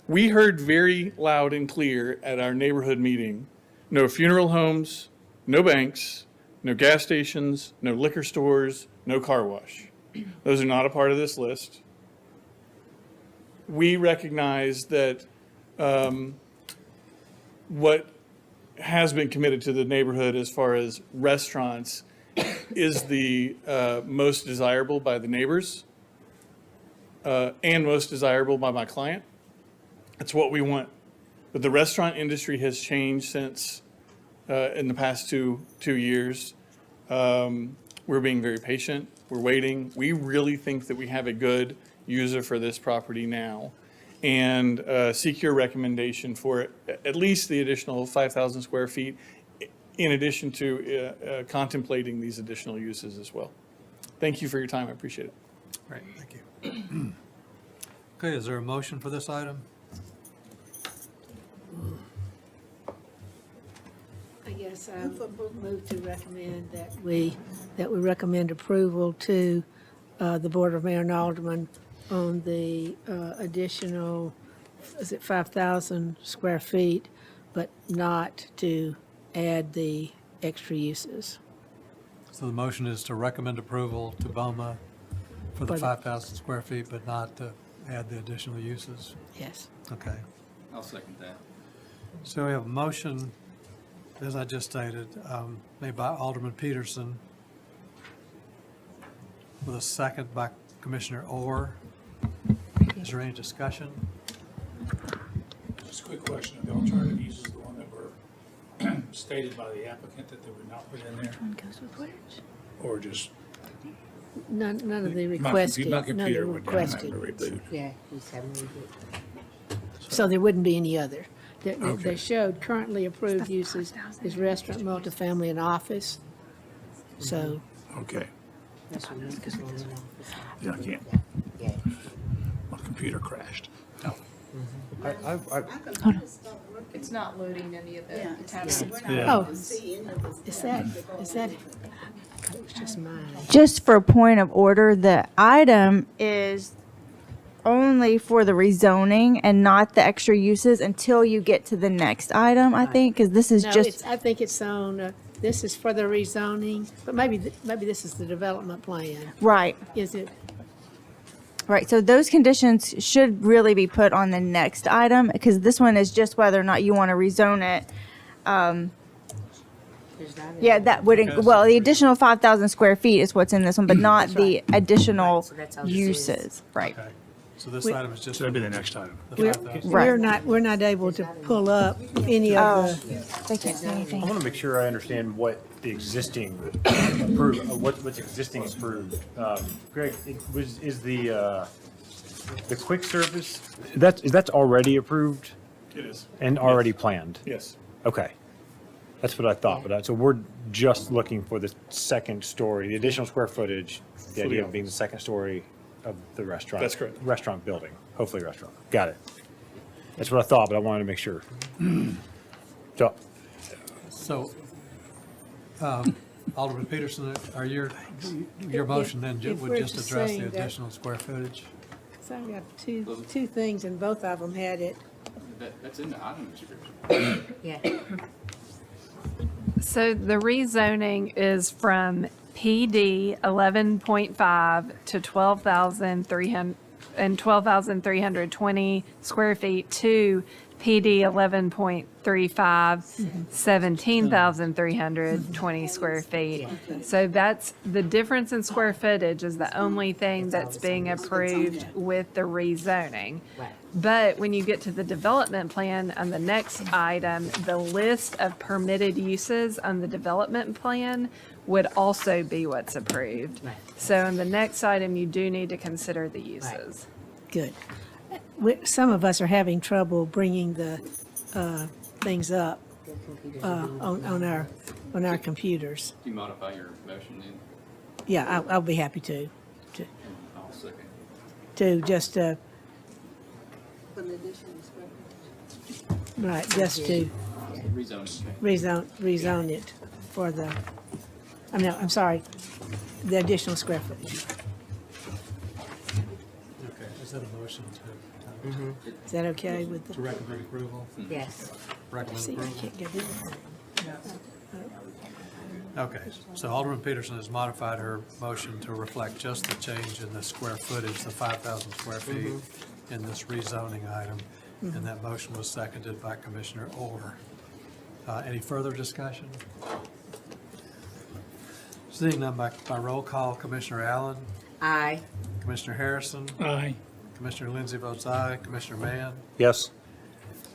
We heard very loud and clear at our neighborhood meeting, no funeral homes, no banks, no gas stations, no liquor stores, no car wash. Those are not a part of this list. We recognize that what has been committed to the neighborhood as far as restaurants is the most desirable by the neighbors and most desirable by my client. It's what we want. But the restaurant industry has changed since in the past two years. We're being very patient. We're waiting. We really think that we have a good user for this property now, and seek your recommendation for at least the additional 5,000 square feet, in addition to contemplating these additional uses as well. Thank you for your time. I appreciate it. Great, thank you. Okay, is there a motion for this item? Yes, I move to recommend that we recommend approval to the Board of Mayor and Aldermen on the additional is it 5,000 square feet, but not to add the extra uses. So the motion is to recommend approval to BOMA for the For the- 5,000 square feet, but not to add the additional uses. Yes. Okay. I'll second that. So we have a motion, as I just stated, made by Alderman Peterson, with a second by Commissioner Orr. Is there any discussion? Just a quick question, the alternative uses, the one that were stated by the applicant that they were not put in there, Goes with which? or just? None of the My requested, my none of the computer went down, I had to requested. reboot. Yeah, he's having So there wouldn't be any other. They Okay. showed currently approved uses is restaurant, multifamily, and office. So, Okay. Yeah, I can't. My computer crashed. It's not loading any of the attachments. oh, is that, it was just mine. Just for point of order, the item is only for the rezoning and not the extra uses until you get to the next item, I think, because this is No, just, I think it's on, this is for the rezoning, but maybe this is the development plan. right, Is it? right. So those conditions should really be put on the next item, because this one is just whether or not you want to rezone it. Yeah, that would, well, the additional 5,000 square feet is what's in this one, but not the additional uses, right. Okay. So this We- item is just. So that'd be the next item. The 5,000. We're not able to pull up any Oh, of the, they can't say anything. I want to make sure I understand what the existing approved, what's existing approved. Greg, is the quick service, that's already approved It is. and already planned? Yes. Okay. That's what I thought, but so we're just looking for the second story, the additional square footage, the idea of being the second story of the restaurant. That's correct. Restaurant building, hopefully restaurant. Got it. That's what I thought, but I wanted to make sure. So, So, Alderman Peterson, are your motion then if would we're just address the saying that- additional square footage? so I've got two things and both of them had it. That's in the item description. Yeah. So the rezoning is from PD 11.5 to 12,300 and 12,320 square feet to PD 11.35, 17,320 square feet. So that's, the difference in square footage is the only thing that's being approved with the rezoning. But when you get to the development plan on the next item, the list of permitted uses on the development plan would also be what's approved. So in the next item, you do need to consider the uses. Good. Some of us are having trouble bringing the things up on our computers. Do you modify your motion then? Yeah, I'll be happy to I'll second. just, right, just to rezone it for the, I'm sorry, the additional square footage. Okay, is that a motion to Is that okay with the? recommend approval? Yes. Recommend See, I approval? can't get it. Okay, so Alderman Peterson has modified her motion to reflect just the change in the square footage, the 5,000 square feet in this rezoning item. And that motion was seconded by Commissioner Orr. Any further discussion? Seeing none by roll call, Commissioner Allen, Aye. Commissioner Harrison, Aye. Commissioner Lindsey votes aye, Commissioner Mann, Yes.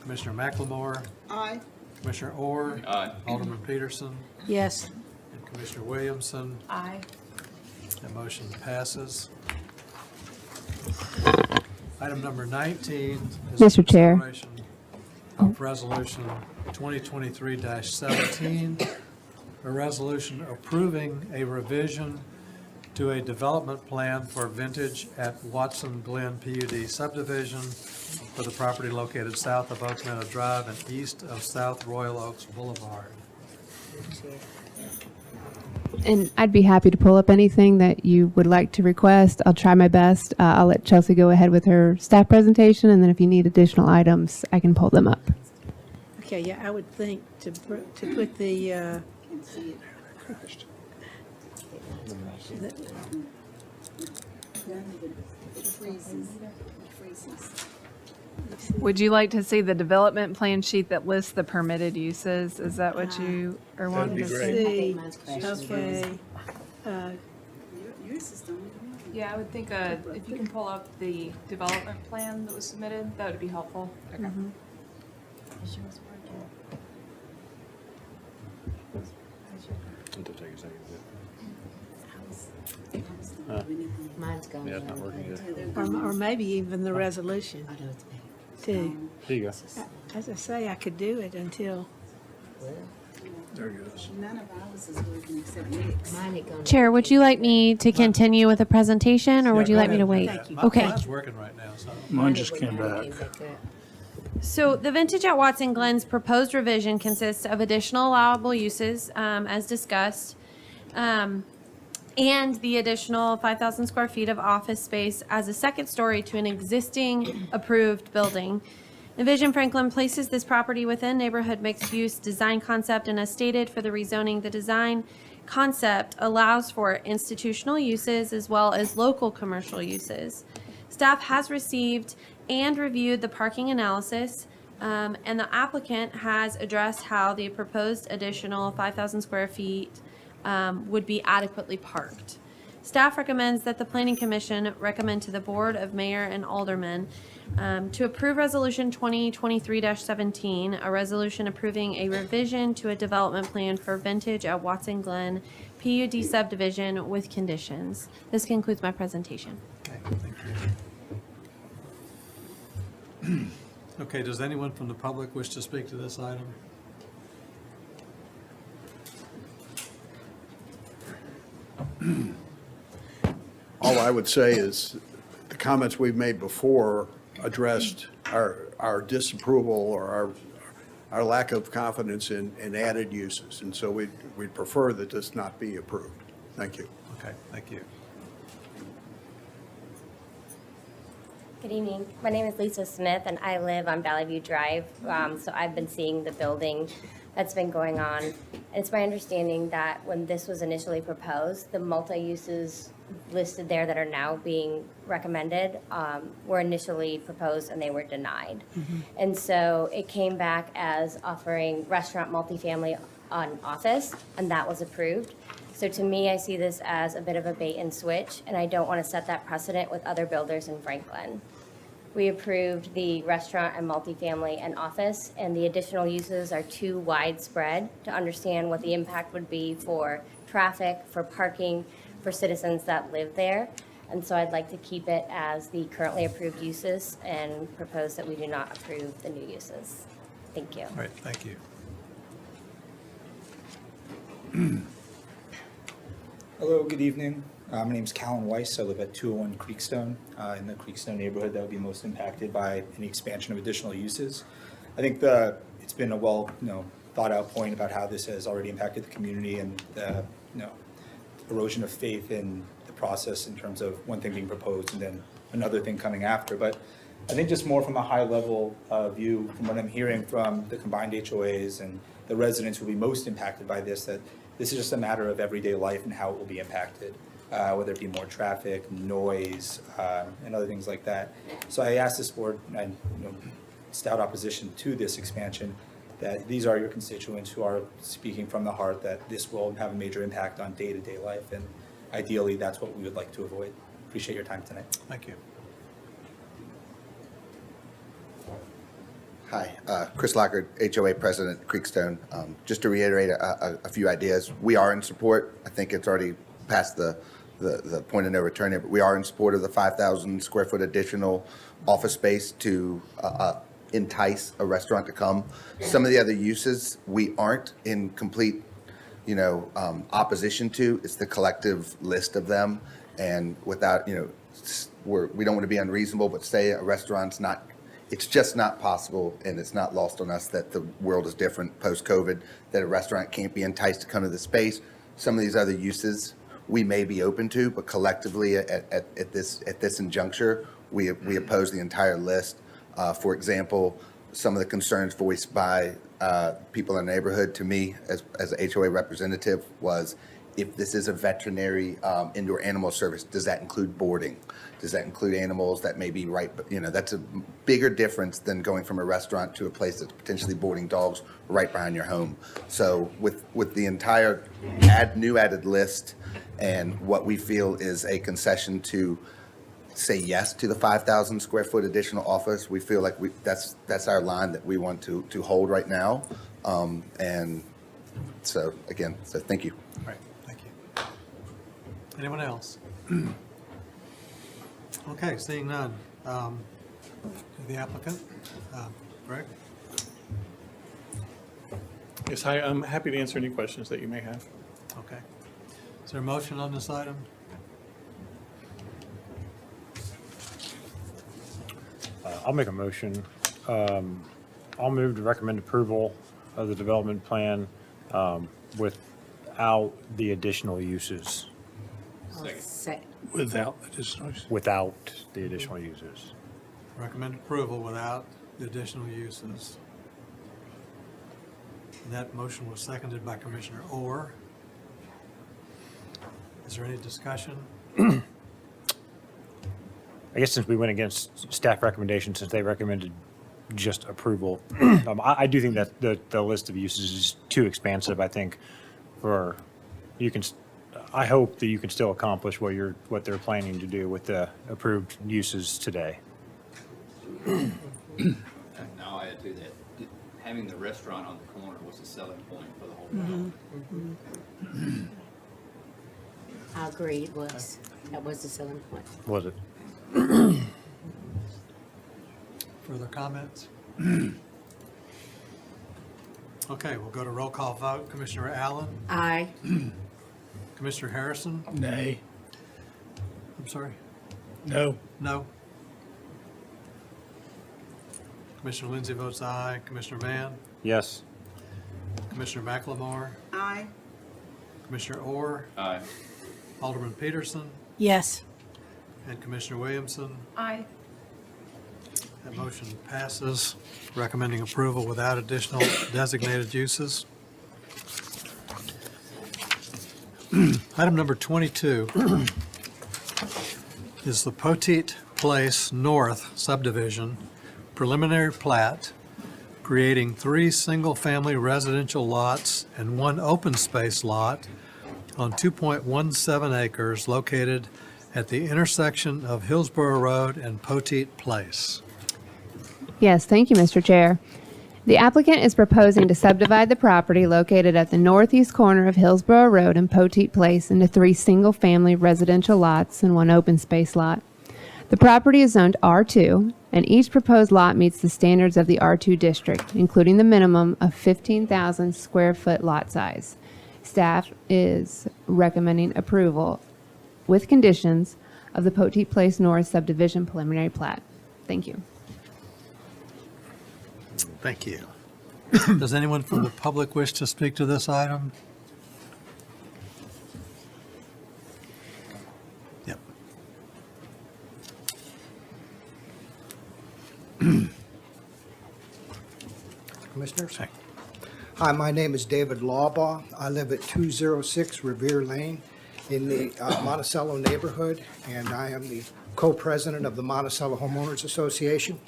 Commissioner McLemore, Aye. Commissioner Orr, Aye. Alderman Peterson, Yes. and Commissioner Williamson. Aye. That motion passes. Item number 19 is Mr. Chair. consideration of Resolution 2023-17, a resolution approving a revision to a development plan for Vintage at Watson Glen PUD subdivision for the property located south of Oak Meadow Drive and east of South Royal Oaks Boulevard. And I'd be happy to pull up anything that you would like to request. I'll try my best. I'll let Chelsea go ahead with her staff presentation, and then if you need additional items, I can pull them up. Okay, yeah, I would think to put the, Would you like to see the development plan sheet that lists the permitted uses? Is that what you are wanting to see? okay. Yeah, I would think if you can pull up the development plan that was submitted, that would be helpful. Okay. Mine's gone. Yeah, it's not working good. Or maybe even the resolution, too. There you go. As I say, I could do it until, There it goes. None of ours is working except Nick's. Chair, would you like me to continue with the presentation, or would you like me to wait? Okay. Mine's working right now, so. Mine just came back. So the Vintage at Watson Glen's proposed revision consists of additional allowable uses, as discussed, and the additional 5,000 square feet of office space as a second story to an existing approved building. Envision Franklin places this property within neighborhood mixed-use design concept, and as stated for the rezoning, the design concept allows for institutional uses as well as local commercial uses. Staff has received and reviewed the parking analysis, and the applicant has addressed how the proposed additional 5,000 square feet would be adequately parked. Staff recommends that the Planning Commission recommend to the Board of Mayor and Aldermen to approve Resolution 2023-17, a resolution approving a revision to a development plan for Vintage at Watson Glen PUD subdivision with conditions. This concludes my presentation. Okay, thank you. Okay, does anyone from the public wish to speak to this item? All I would say is the comments we've made before addressed our disapproval or our lack of confidence in added uses. And so we'd prefer that this not be approved. Thank you. Okay, thank you. Good evening. My name is Lisa Smith, and I live on Valley View Drive. So I've been seeing the building that's been going on. And it's my understanding that when this was initially proposed, the multi-uses listed there that are now being recommended were initially proposed and they were denied. And so it came back as offering restaurant, multifamily on office, and that was approved. So to me, I see this as a bit of a bait and switch, and I don't want to set that precedent with other builders in Franklin. We approved the restaurant and multifamily and office, and the additional uses are too widespread to understand what the impact would be for traffic, for parking, for citizens that live there. And so I'd like to keep it as the currently approved uses and propose that we do not approve the new uses. Thank you. All right, thank you. Hello, good evening. My name is Callan Weiss. I live at 201 Creekstone, in the Creekstone neighborhood that would be most impacted by any expansion of additional uses. I think it's been a well, thought out point about how this has already impacted the community and the, erosion of faith in the process in terms of one thing being proposed and then another thing coming after. But I think just more from a high level view, from what I'm hearing from the combined HOAs and the residents who will be most impacted by this, that this is just a matter of everyday life and how it will be impacted, whether it be more traffic, noise, and other things like that. So I asked this board, and stout opposition to this expansion, that these are your constituents who are speaking from the heart, that this will have a major impact on day-to-day life, and ideally, that's what we would like to avoid. Appreciate your time tonight. Thank you. Hi, Chris Lockard, HOA President, Creekstone. Just to reiterate a few ideas, we are in support. I think it's already past the point of no return here, but we are in support of the 5,000 square foot additional office space to entice a restaurant to come. Some of the other uses we aren't in complete, opposition to. It's the collective list of them, and without, we don't want to be unreasonable, but say a restaurant's not. It's just not possible, and it's not lost on us that the world is different post-COVID, that a restaurant can't be enticed to come to the space. some of these other uses we may be open to, but collectively at this injuncture, we oppose the entire list. For example, some of the concerns voiced by people in the neighborhood to me as a HOA representative was, if this is a veterinary indoor animal service, does that include boarding? Does that include animals that may be right, that's a bigger difference than going from a restaurant to a place that's potentially boarding dogs right behind your home. So with the entire new added list and what we feel is a concession to say yes to the 5,000 square foot additional office, we feel like that's our line that we want to hold right now. And so again, thank you. All right, thank you. Anyone else? Okay, seeing none. The applicant, Greg? Yes, hi, I'm happy to answer any questions that you may have. Okay. Is there a motion on this item? I'll make a motion. I'll move to recommend approval of the development plan without the additional uses. Without additional use. Without the additional uses. Recommend approval without the additional uses. And that motion was seconded by Commissioner Orr. Is there any discussion? I guess since we went against staff recommendations, since they recommended just approval, I do think that the list of uses is too expansive, I think, for, I hope that you can still accomplish what they're planning to do with the approved uses today. And I'll add to that, having the restaurant on the corner was a selling point for the whole development. I agree, it was. That was the selling point. Was it? Further comments? Okay, we'll go to roll call vote. Commissioner Allen? Aye. Commissioner Harrison? Nay. I'm sorry? No. No? Commissioner Lindsay votes aye. Commissioner Mann? Yes. Commissioner McLemore? Aye. Commissioner Orr? Aye. Alderman Peterson? Yes. And Commissioner Williamson? Aye. That motion passes, recommending approval without additional designated uses. Item number 22 is the Poteet Place North subdivision preliminary plat, creating 3 single-family residential lots and 1 open space lot on 2.17 acres located at the intersection of Hillsborough Road and Poteet Place. Yes, thank you, Mr. Chair. The applicant is proposing to subdivide the property located at the northeast corner of Hillsborough Road and Poteet Place into 3 single-family residential lots and 1 open space lot. The property is zoned R2, and each proposed lot meets the standards of the R2 district, including the minimum of 15,000 square foot lot size. Staff is recommending approval with conditions of the Poteet Place North subdivision preliminary plat. Thank you. Thank you. Does anyone from the public wish to speak to this item? Yep. Commissioners. Hi, my name is David Lawbaugh. I live at 206 Revere Lane in the Monticello neighborhood, and I am the co-president of the Monticello Homeowners Association.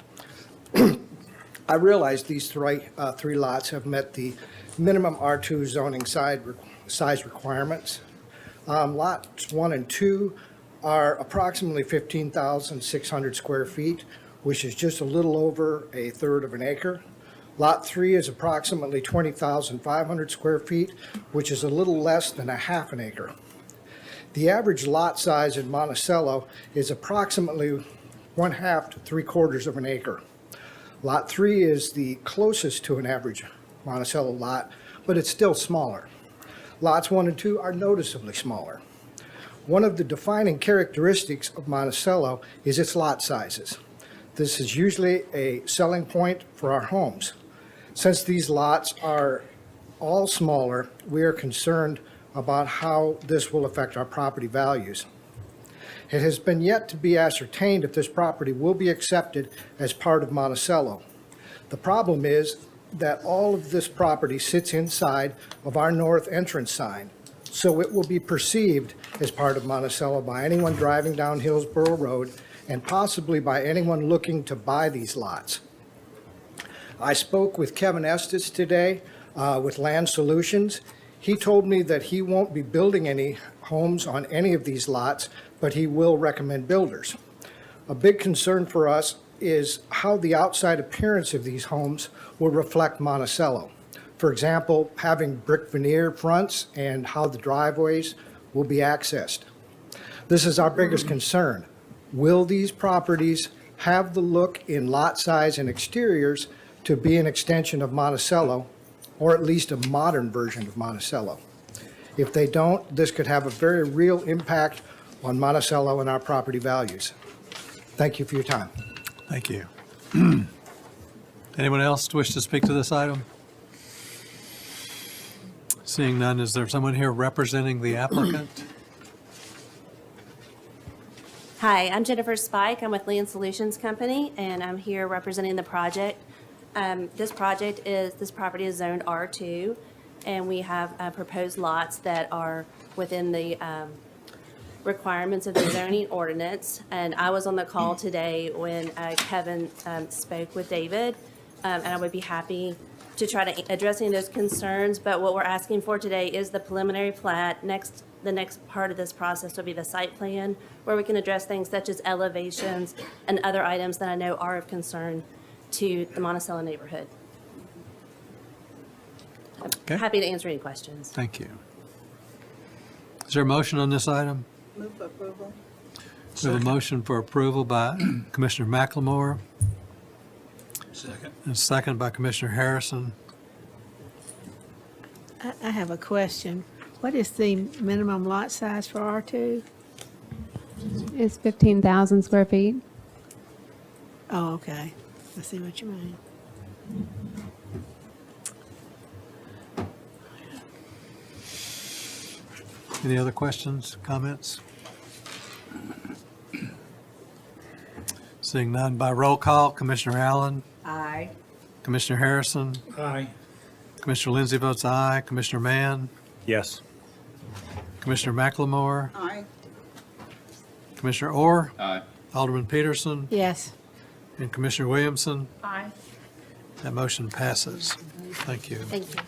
I realize these three lots have met the minimum R2 zoning size requirements. Lots 1 and 2 are approximately 15,600 square feet, which is just a little over a third of an acre. Lot 3 is approximately 20,500 square feet, which is a little less than a half an acre. The average lot size in Monticello is approximately 1/2 to 3/4 of an acre. Lot 3 is the closest to an average Monticello lot, but it's still smaller. Lots 1 and 2 are noticeably smaller. One of the defining characteristics of Monticello is its lot sizes. This is usually a selling point for our homes. Since these lots are all smaller, we are concerned about how this will affect our property values. It has been yet to be ascertained if this property will be accepted as part of Monticello. The problem is that all of this property sits inside of our north entrance sign, so it will be perceived as part of Monticello by anyone driving down Hillsborough Road and possibly by anyone looking to buy these lots. I spoke with Kevin Estes today with Land Solutions. He told me that he won't be building any homes on any of these lots, but he will recommend builders. A big concern for us is how the outside appearance of these homes will reflect Monticello. For example, having brick veneer fronts and how the driveways will be accessed. This is our biggest concern. Will these properties have the look in lot size and exteriors to be an extension of Monticello, or at least a modern version of Monticello? If they don't, this could have a very real impact on Monticello and our property values. Thank you for your time. Thank you. Anyone else wish to speak to this item? Seeing none, is there someone here representing the applicant? Hi, I'm Jennifer Spike. I'm with Land Solutions Company, and I'm here representing the project. This property is zoned R2, and we have proposed lots that are within the requirements of the zoning ordinance. And I was on the call today when Kevin spoke with David, and I would be happy to try to address any of those concerns. But what we're asking for today is the preliminary plat. The next part of this process will be the site plan, where we can address things such as elevations and other items that I know are of concern to the Monticello neighborhood. Okay. I'm happy to answer any questions. Thank you. Is there a motion on this item? Move for approval. We have a motion for approval by Commissioner McLemore, Second. and a second by Commissioner Harrison. I have a question. What is the minimum lot size for R2? It's 15,000 square feet. Oh, okay. I see what you mean. Any other questions, comments? Seeing none, by roll call, Commissioner Allen, Aye. Commissioner Harrison, Aye. Commissioner Lindsay votes aye, Commissioner Mann, Yes. Commissioner McLemore, Aye. Commissioner Orr, Aye. Alderman Peterson, Yes. and Commissioner Williamson. Aye. That motion passes. Thank you. Thank you.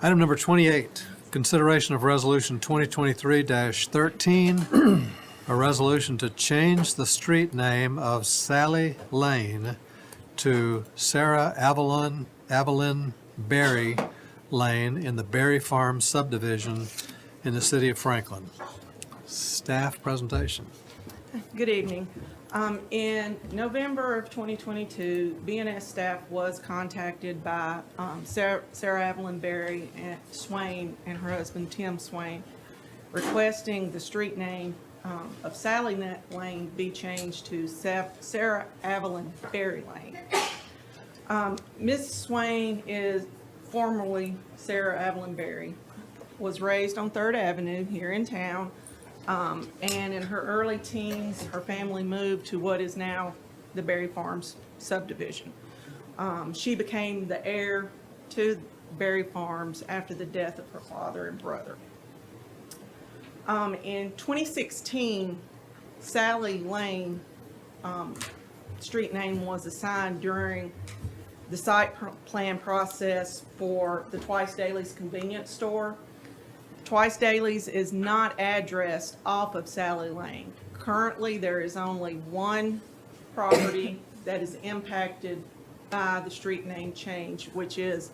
Item number 28, consideration of resolution 2023-13, a resolution to change the street name of Sally Lane to Sarah Evelyn Berry Lane in the Berry Farm subdivision in the city of Franklin. Staff presentation. Good evening. In November of 2022, BNS staff was contacted by Sarah Evelyn Berry and Swain and her husband Tim Swain, requesting the street name of Sally Lane be changed to Sarah Evelyn Berry Lane. Ms. Swain is formerly Sarah Evelyn Berry, was raised on 3rd Avenue here in town. And in her early teens, her family moved to what is now the Berry Farms subdivision. She became the heir to Berry Farms after the death of her father and brother. In 2016, Sally Lane street name was assigned during the site plan process for the Twice Dailies convenience store. Twice Dailies is not addressed off of Sally Lane. Currently, there is only one property that is impacted by the street name change, which is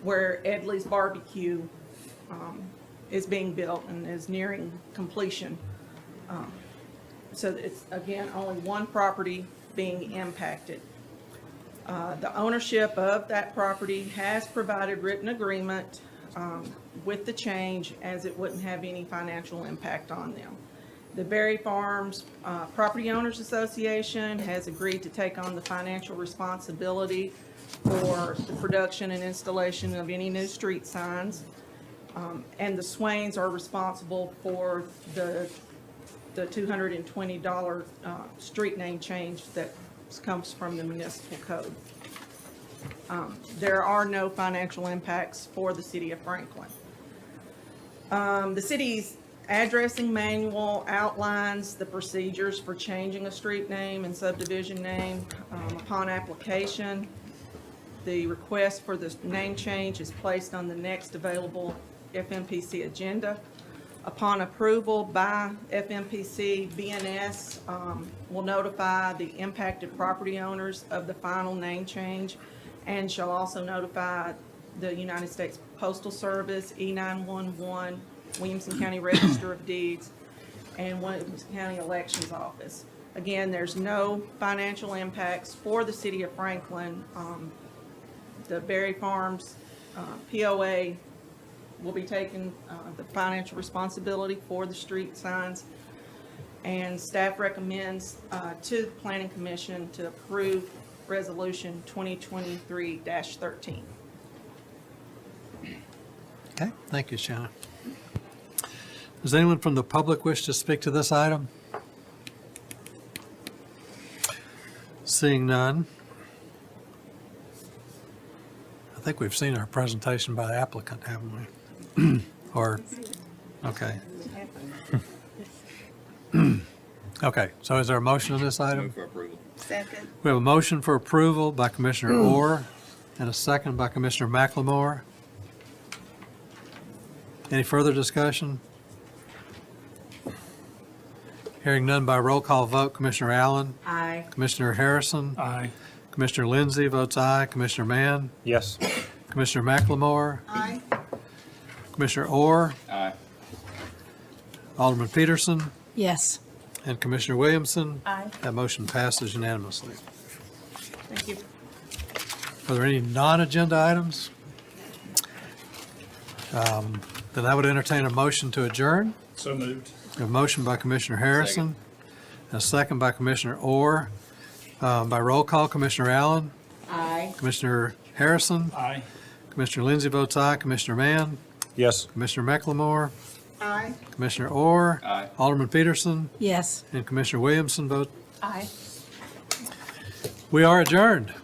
where Edley's Barbecue is being built and is nearing completion. So it's, again, only one property being impacted. The ownership of that property has provided written agreement with the change, as it wouldn't have any financial impact on them. The Berry Farms Property Owners Association has agreed to take on the financial responsibility for the production and installation of any new street signs. And the Swains are responsible for the $220 street name change that comes from the municipal code. There are no financial impacts for the city of Franklin. The city's addressing manual outlines the procedures for changing a street name and subdivision name upon application. The request for the name change is placed on the next available FMPC agenda. Upon approval by FMPC, BNS will notify the impacted property owners of the final name change and shall also notify the United States Postal Service, E911, Williamson County Register of Deeds, and Williamson County Elections Office. Again, there's no financial impacts for the city of Franklin. The Berry Farms POA will be taking the financial responsibility for the street signs, and staff recommends to the Planning Commission to approve Resolution 2023-13. Okay, thank you, Shannon. Does anyone from the public wish to speak to this item? Seeing none. I think we've seen our presentation by the applicant, haven't we? Or, okay. Okay, so is there a motion on this item? Move for approval. Second. We have a motion for approval by Commissioner Orr and a second by Commissioner McLemore. Any further discussion? Hearing none by roll call vote, Commissioner Allen, Aye. Commissioner Harrison, Aye. Commissioner Lindsay votes aye, Commissioner Mann, Yes. Commissioner McLemore, Aye. Commissioner Orr, Aye. Alderman Peterson, Yes. and Commissioner Williamson. Aye. That motion passes unanimously. Thank you. Are there any non-agenda items? Then I would entertain a motion to adjourn. So moved. A motion by Commissioner Harrison, and a second by Commissioner Orr. By roll call, Commissioner Allen, Aye. Commissioner Harrison, Aye. Commissioner Lindsay votes aye, Commissioner Mann, Yes. Commissioner McLemore, Aye. Commissioner Orr, Aye. Alderman Peterson, Yes. and Commissioner Williamson vote. Aye. We are adjourned.